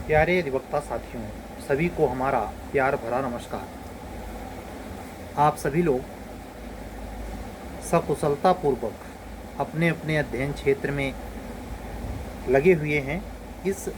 प्यारे अधिवक्ता साथियों, सभी को हमारा प्यार भरा नमस्कार। आप सभी लोग सकुशलतापूर्वक अपने अपने अध्ययन क्षेत्र में लगे हुए हैं, इस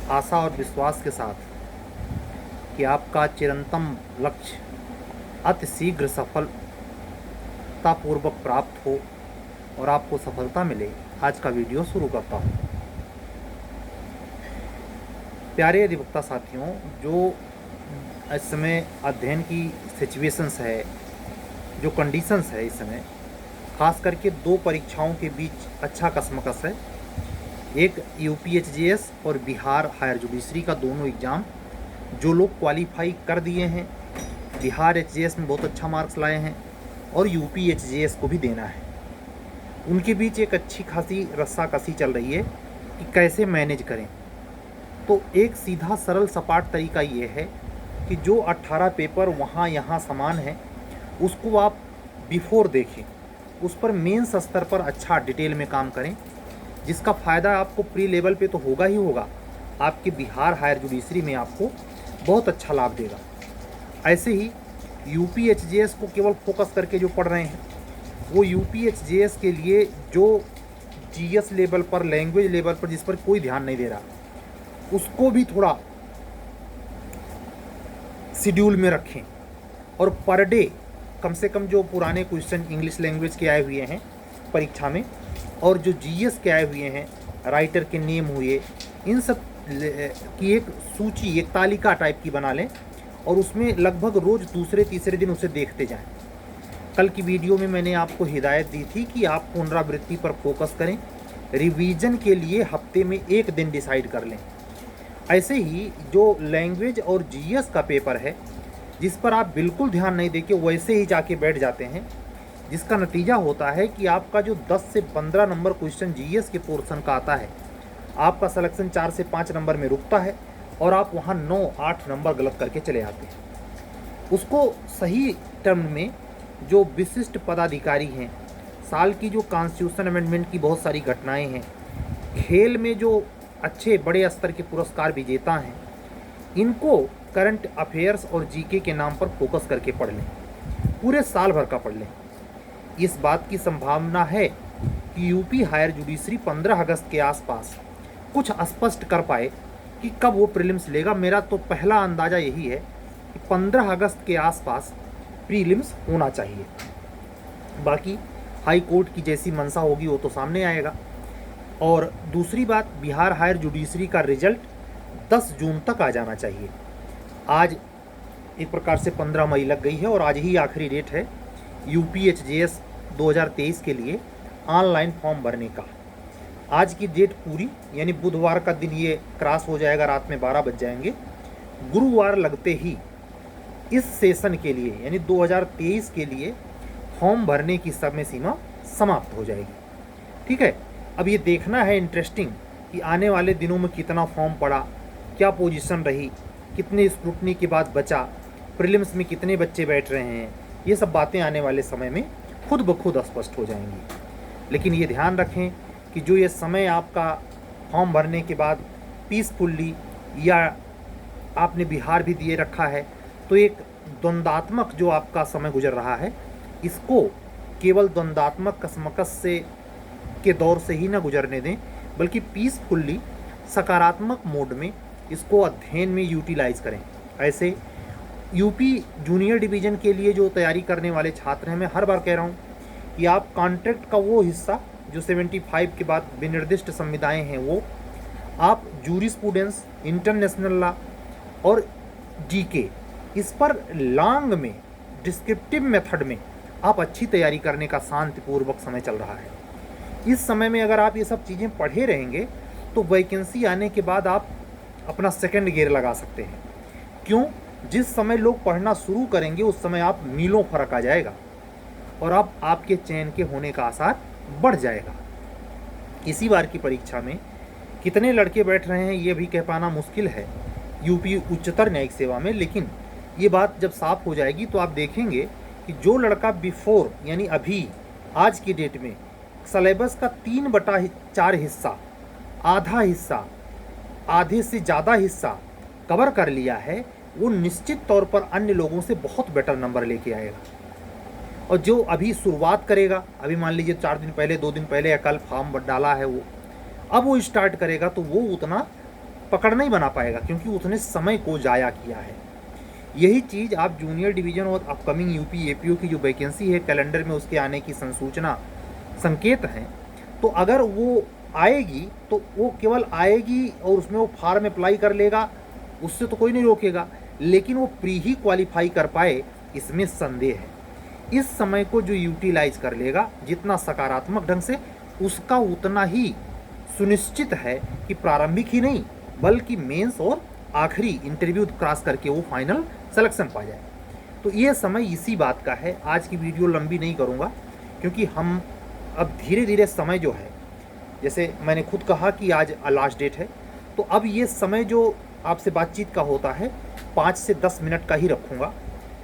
आशा और विश्वास के साथ कि आपका चिरंतन लक्ष्य अति शीघ्र सफलतापूर्वक प्राप्त हो और आपको सफलता मिले। आज का वीडियो शुरू करता हूँ। प्यारे अधिवक्ता साथियों, जो इस समय अध्ययन की सिचुएशंस है, जो कंडीशंस है, इस समय खास करके दो परीक्षाओं के बीच अच्छा कसमकस है। एक यूपीएचजीएस और बिहार हायर जुडिशरी का दोनों एग्ज़ाम जो लोग क्वालिफाई कर दिए हैं, बिहार एचजीएस में बहुत अच्छा मार्क्स लाए हैं और यूपीएचजीएस को भी देना है, उनके बीच एक अच्छी खासी रस्साकसी चल रही है कि कैसे मैनेज करें। तो एक सीधा सरल सपाट तरीका ये है कि जो 18 पेपर वहाँ यहाँ समान है उसको आप बिफोर देखें, उस पर मेंस स्तर पर अच्छा डिटेल में काम करें, जिसका फ़ायदा आपको प्री लेवल पे तो होगा ही होगा, आपके बिहार हायर जुडिशरी में आपको बहुत अच्छा लाभ देगा। ऐसे ही यूपीएचजीएस को केवल फोकस करके जो पढ़ रहे हैं, वो यूपीएचजीएस के लिए जो जीएस लेवल पर, लैंग्वेज लेवल पर जिस पर कोई ध्यान नहीं दे रहा, उसको भी थोड़ा शेड्यूल में रखें और पर डे कम से कम जो पुराने क्वेश्चन इंग्लिश लैंग्वेज के आए हुए हैं परीक्षा में और जो जीएस के आए हुए हैं, राइटर के नेम हुए, इन सब की एक सूची, एक तालिका टाइप की बना लें और उसमें लगभग रोज़ दूसरे तीसरे दिन उसे देखते जाएं। कल की वीडियो में मैंने आपको हिदायत दी थी कि आप पुनरावृत्ति पर फोकस करें, रिवीजन के लिए हफ्ते में एक दिन डिसाइड कर लें। ऐसे ही जो लैंग्वेज और जीएस का पेपर है, जिस पर आप बिल्कुल ध्यान नहीं देके वैसे ही जाके बैठ जाते हैं, जिसका नतीजा होता है कि आपका जो 10 से 15 नंबर क्वेश्चन जीएस के पोर्शन का आता है, आपका सिलेक्शन 4 से 5 नंबर में रुकता है और आप वहाँ 9-8 नंबर गलत करके चले आते हैं। उसको सही टर्म में जो विशिष्ट पदाधिकारी हैं, साल की जो कॉन्स्टिट्यूशन अमेंडमेंट की बहुत सारी घटनाएँ हैं, खेल में जो अच्छे बड़े स्तर के पुरस्कार विजेता हैं, इनको करंट अफेयर्स और जीके के नाम पर फोकस करके पढ़ लें, पूरे साल भर का पढ़ लें। इस बात की संभावना है कि यूपी हायर जुडिशरी 15 अगस्त के आसपास कुछ स्पष्ट कर पाए कि कब वो प्रीलिम्स लेगा। मेरा तो पहला अंदाज़ा यही है कि 15 अगस्त के आसपास प्रीलिम्स होना चाहिए। बाकी हाई कोर्ट की जैसी मंशा होगी वो तो सामने आएगा। और दूसरी बात, बिहार हायर जुडिशरी का रिजल्ट 10 जून तक आ जाना चाहिए। आज एक प्रकार से 15 मई लग गई है और आज ही आखिरी डेट है यूपीएचजीएस 2023 के लिए ऑनलाइन फॉर्म भरने का। आज की डेट पूरी, यानी बुधवार का दिन ये क्रॉस हो जाएगा, रात में 12 बज जाएंगे। गुरुवार लगते ही इस सेशन के लिए यानी 2023 के लिए फॉर्म भरने की समय सीमा समाप्त हो जाएगी। ठीक है, अब ये देखना है इंटरेस्टिंग कि आने वाले दिनों में कितना फॉर्म पड़ा, क्या पोजीशन रही, कितने स्क्रूटनी के बाद बचा, प्रीलिम्स में कितने बच्चे बैठ रहे हैं, ये सब बातें आने वाले समय में खुद ब खुद स्पष्ट हो जाएंगी। लेकिन ये ध्यान रखें कि जो ये समय आपका फॉर्म भरने के बाद पीसफुल्ली, या आपने बिहार भी दिए रखा है, तो एक द्वंद्वात्मक जो आपका समय गुजर रहा है, इसको केवल द्वंद्वात्मक कसमकस से के दौर से ही ना गुजरने दें, बल्कि पीसफुल्ली सकारात्मक मोड में इसको अध्ययन में यूटिलाइज करें। ऐसे यूपी जूनियर डिवीज़न के लिए जो तैयारी करने वाले छात्र हैं, मैं हर बार कह रहा हूँ कि आप कॉन्ट्रैक्ट का वो हिस्सा जो 75 के बाद विनिर्दिष्ट संविदाएँ हैं, वो आप जूरिस्प्रूडेंस, इंटरनेशनल लॉ और जीके, इस पर लॉन्ग में डिस्क्रिप्टिव मेथड में आप अच्छी तैयारी करने का शांतिपूर्वक समय चल रहा है। इस समय में अगर आप ये सब चीज़ें पढ़े रहेंगे तो वैकेंसी आने के बाद आप अपना सेकंड गियर लगा सकते हैं। क्यों? जिस समय लोग पढ़ना शुरू करेंगे उस समय आप मीलों फर्क आ जाएगा और अब आपके चयन के होने का आसार बढ़ जाएगा। इसी बार की परीक्षा में कितने लड़के बैठ रहे हैं ये भी कह पाना मुश्किल है यूपी उच्चतर न्यायिक सेवा में, लेकिन ये बात जब साफ हो जाएगी तो आप देखेंगे कि जो लड़का बिफोर यानी अभी आज की डेट में सिलेबस का 3/4 हिस्सा, आधा हिस्सा आधे से ज़्यादा हिस्सा कवर कर लिया है, वो निश्चित तौर पर अन्य लोगों से बहुत बेटर नंबर लेके आएगा। और जो अभी शुरुआत करेगा, अभी मान लीजिए 4 दिन पहले, 2 दिन पहले या कल फॉर्म डाला है, वो अब वो स्टार्ट करेगा तो वो उतना पकड़ नहीं बना पाएगा, क्योंकि उसने समय को ज़ाया किया है। यही चीज़ आप जूनियर डिवीज़न और अपकमिंग यूपी एपीओ की जो वैकेंसी है कैलेंडर में, उसके आने की संसूचना संकेत हैं, तो अगर वो आएगी तो वो केवल आएगी और उसमें वो फॉर्म अप्लाई कर लेगा, उससे तो कोई नहीं रोकेगा, लेकिन वो प्री ही क्वालिफाई कर पाए इसमें संदेह है। इस समय को जो यूटिलाइज कर लेगा जितना सकारात्मक ढंग से, उसका उतना ही सुनिश्चित है कि प्रारंभिक ही नहीं बल्कि मेंस और आखिरी इंटरव्यू क्रॉस करके वो फाइनल सिलेक्शन पा जाए। तो ये समय इसी बात का है। आज की वीडियो लंबी नहीं करूँगा, क्योंकि हम अब धीरे धीरे समय जो है, जैसे मैंने खुद कहा कि आज लास्ट डेट है, तो अब ये समय जो आपसे बातचीत का होता है 5 से 10 मिनट का ही रखूँगा,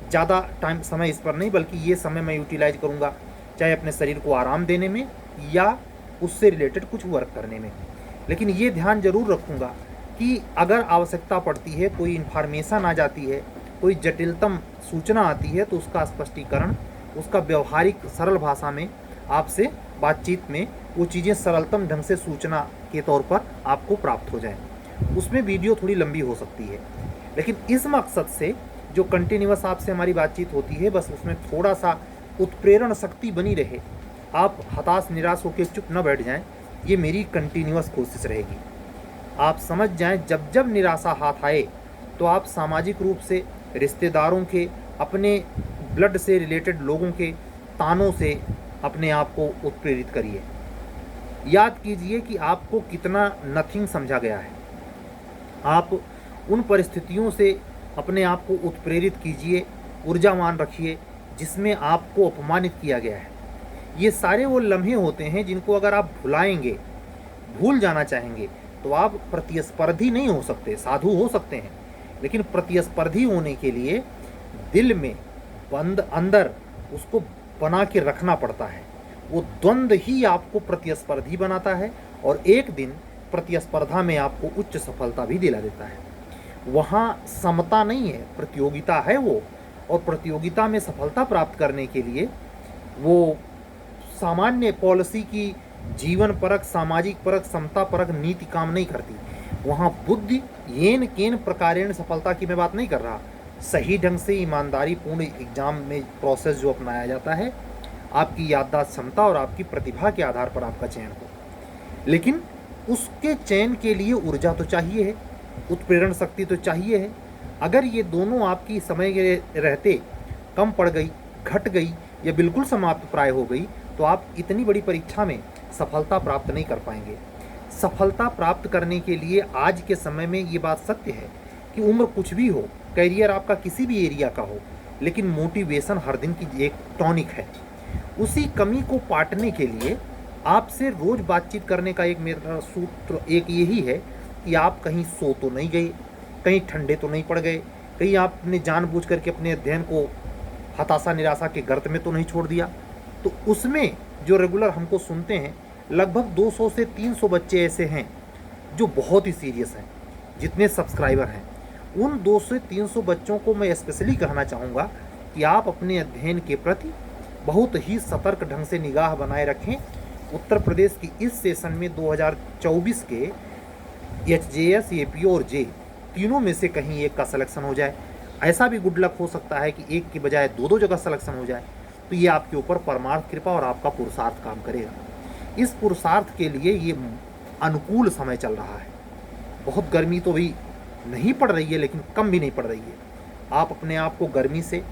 ज़्यादा टाइम समय इस पर नहीं, बल्कि ये समय मैं यूटिलाइज करूँगा चाहे अपने शरीर को आराम देने में या उससे रिलेटेड कुछ वर्क करने में। लेकिन ये ध्यान जरूर रखूँगा कि अगर आवश्यकता पड़ती है, कोई इन्फॉर्मेशन आ जाती है, कोई जटिलतम सूचना आती है, तो उसका स्पष्टीकरण, उसका व्यवहारिक सरल भाषा में आपसे बातचीत में वो चीज़ें सरलतम ढंग से सूचना के तौर पर आपको प्राप्त हो जाए। उसमें वीडियो थोड़ी लंबी हो सकती है, लेकिन इस मकसद से जो कंटिन्यूअस आपसे हमारी बातचीत होती है, बस उसमें थोड़ा सा उत्प्रेरण शक्ति बनी रहे, आप हताश निराश होकर चुप न बैठ जाएं, ये मेरी कंटिन्यूअस कोशिश रहेगी। आप समझ जाएं, जब जब निराशा हाथ आए तो आप सामाजिक रूप से, रिश्तेदारों के, अपने ब्लड से रिलेटेड लोगों के तानों से अपने आप को उत्प्रेरित करिए। याद कीजिए कि आपको कितना नथिंग समझा गया है। आप उन परिस्थितियों से अपने आप को उत्प्रेरित कीजिए, ऊर्जावान रखिए जिसमें आपको अपमानित किया गया है। ये सारे वो लम्हे होते हैं जिनको अगर आप भुलाएंगे, भूल जाना चाहेंगे, तो आप प्रतिस्पर्धी नहीं हो सकते, साधु हो सकते हैं, लेकिन प्रतिस्पर्धी होने के लिए दिल में बंद अंदर उसको बना के रखना पड़ता है। वो द्वंद्व ही आपको प्रतिस्पर्धी बनाता है और एक दिन प्रतिस्पर्धा में आपको उच्च सफलता भी दिला देता है। वहाँ समता नहीं है, प्रतियोगिता है वो, और प्रतियोगिता में सफलता प्राप्त करने के लिए वो सामान्य पॉलिसी की जीवन परक, सामाजिक परक, समता परक नीति काम नहीं करती। वहाँ बुद्धि येन केन प्रकारेण सफलता की मैं बात नहीं कर रहा, सही ढंग से ईमानदारी पूर्ण एग्जाम में प्रोसेस जो अपनाया जाता है, आपकी याददाश्त क्षमता और आपकी प्रतिभा के आधार पर आपका चयन हो। लेकिन उसके चयन के लिए ऊर्जा तो चाहिए है, उत्प्रेरण शक्ति तो चाहिए है। अगर ये दोनों आपकी समय के रहते कम पड़ गई, घट गई या बिल्कुल समाप्त प्राय हो गई, तो आप इतनी बड़ी परीक्षा में सफलता प्राप्त नहीं कर पाएंगे। सफलता प्राप्त करने के लिए आज के समय में ये बात सत्य है कि उम्र कुछ भी हो, करियर आपका किसी भी एरिया का हो, लेकिन मोटिवेशन हर दिन की एक टॉनिक है। उसी कमी को पाटने के लिए आपसे रोज़ बातचीत करने का एक मेरा सूत्र एक यही है कि आप कहीं सो तो नहीं गए, कहीं ठंडे तो नहीं पड़ गए, कहीं आपने जानबूझ करके अपने अध्ययन को हताशा निराशा के गर्त में तो नहीं छोड़ दिया। तो उसमें जो रेगुलर हमको सुनते हैं, लगभग 200 से 300 बच्चे ऐसे हैं जो बहुत ही सीरियस हैं। जितने सब्सक्राइबर हैं, उन 200 से 300 बच्चों को मैं स्पेशली कहना चाहूँगा कि आप अपने अध्ययन के प्रति बहुत ही सतर्क ढंग से निगाह बनाए रखें। उत्तर प्रदेश की इस सेशन में 2024 के HJS, APO और J तीनों में से कहीं एक का सिलेक्शन हो जाए। ऐसा भी गुड लक हो सकता है कि एक की बजाय 2-2 जगह सिलेक्शन हो जाए। तो ये आपके ऊपर परमार्थ कृपा और आपका पुरुषार्थ काम करेगा। इस पुरुषार्थ के लिए ये अनुकूल समय चल रहा है। बहुत गर्मी तो भी नहीं पड़ रही है, लेकिन कम भी नहीं पड़ रही है। आप अपने आप को गर्मी से,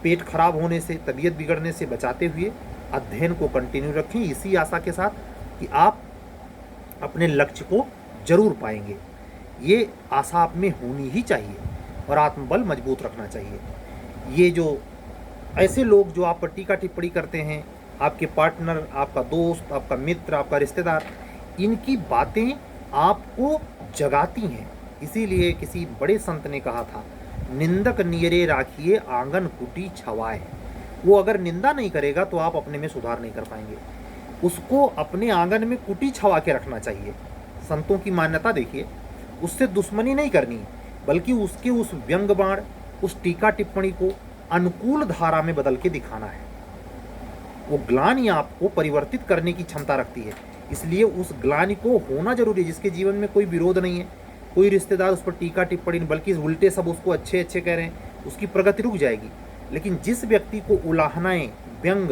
पेट खराब होने से, तबीयत बिगड़ने से बचाते हुए अध्ययन को कंटिन्यू रखें, इसी आशा के साथ कि आप अपने लक्ष्य को जरूर पाएंगे। ये आशा आप में होनी ही चाहिए और आत्मबल मजबूत रखना चाहिए। ये जो ऐसे लोग जो आप पर टीका टिप्पणी करते हैं, आपके पार्टनर, आपका दोस्त, आपका मित्र, आपका रिश्तेदार, इनकी बातें आपको जगाती हैं। इसीलिए किसी बड़े संत ने कहा था, निंदक नियरे राखिए आंगन कुटी छवाए। वो अगर निंदा नहीं करेगा तो आप अपने में सुधार नहीं कर पाएंगे। उसको अपने आंगन में कुटी छवा के रखना चाहिए। संतों की मान्यता देखिए, उससे दुश्मनी नहीं करनी, बल्कि उसके उस व्यंग बाण, उस टीका टिप्पणी को अनुकूल धारा में बदल के दिखाना है। वो ग्लानि आपको परिवर्तित करने की क्षमता रखती है, इसलिए उस ग्लानि को होना जरूरी है। जिसके जीवन में कोई विरोध नहीं है, कोई रिश्तेदार उस पर टीका टिप्पणी नहीं, बल्कि उल्टे सब उसको अच्छे अच्छे कह रहे हैं, उसकी प्रगति रुक जाएगी। लेकिन जिस व्यक्ति को उलाहनाएं, व्यंग,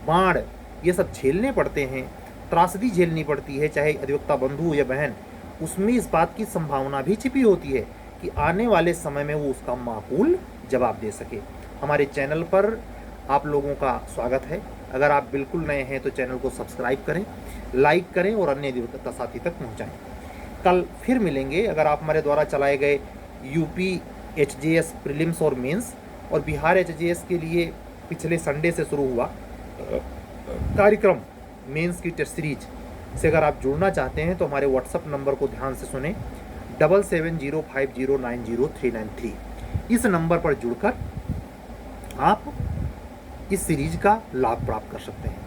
बाण ये सब झेलने पड़ते हैं, त्रासदी झेलनी पड़ती है, चाहे अधिवक्ता बंधु या बहन, उसमें इस बात की संभावना भी छिपी होती है कि आने वाले समय में वो उसका माकूल जवाब दे सके। हमारे चैनल पर आप लोगों का स्वागत है। अगर आप बिल्कुल नए हैं तो चैनल को सब्सक्राइब करें, लाइक करें और अन्य अधिवक्ता साथी तक पहुंचाएं। कल फिर मिलेंगे। अगर आप हमारे द्वारा चलाए गए यूपी एचजेएस प्रीलिम्स और मेंस और बिहार एचजेएस के लिए पिछले संडे से शुरू हुआ कार्यक्रम मेंस की टेस्ट सीरीज से अगर आप जुड़ना चाहते हैं तो हमारे व्हाट्सएप नंबर को ध्यान से सुने, 7705090393। इस नंबर पर जुड़कर आप इस सीरीज का लाभ प्राप्त कर सकते हैं।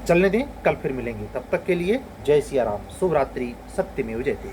चलने दें, कल फिर मिलेंगे। तब तक के लिए जय सिया राम, शुभ रात्रि, सत्यमेव जयते।